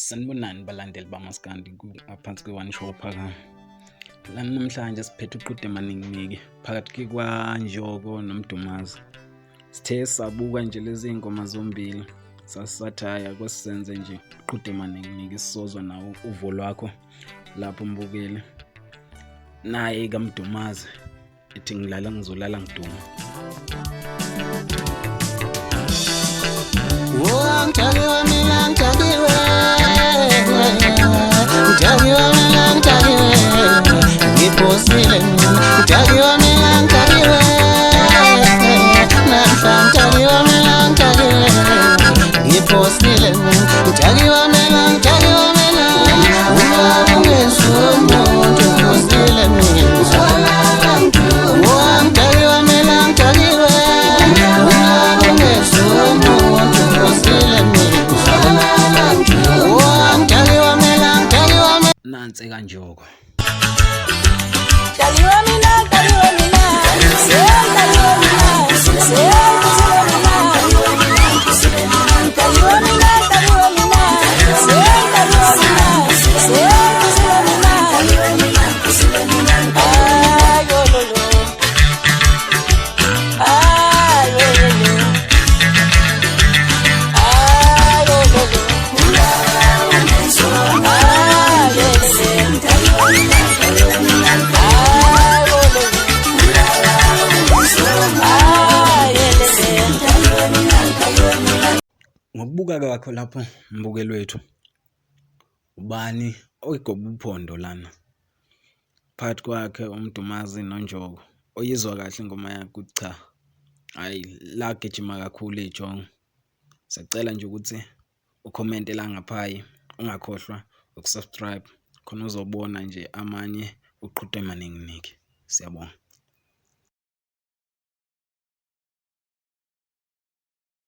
Sanibonani balandeli bamaskandi ngaphansi kwe-One Show phakama. Lana namhlanje siphethe uqhude maningi phakathi kwaNjoko noMdumazi. Sithe sabuka nje lezi ngoma zombili sasathaya kwesisenze nje uqhude maningi sisozwa nawo uvo lwakho lapho mbukele. Naye kaMdumazi ethi ngilala ngizolala ngiduma. Ntakiwe mina ntakiwe mina ntakiwe ngiphosile mina ntakiwe mina ntakiwe namhla ntakiwe mina ntakiwe ngiphosile mina ntakiwe mina ntakiwe mina uma ungesumuntu ngiphosile mina ntakiwe mina ntakiwe uma ungesumuntu nansi kaNjoko. Ngokubuka kwakho lapho mbukeli wethu, ubani oyigoba uphondo lana phakathi kwakhe uMdumazi noNjoko? Oyizwa kahle ingoma yakhe ukuthi cha, hayi la gijima kakhulu ijongo. Sicela nje ukuthi ucommente la ngaphayi, ungakhohlwa ukusubscribe khona uzobona nje amanye uqhude maningi. Siyabonga.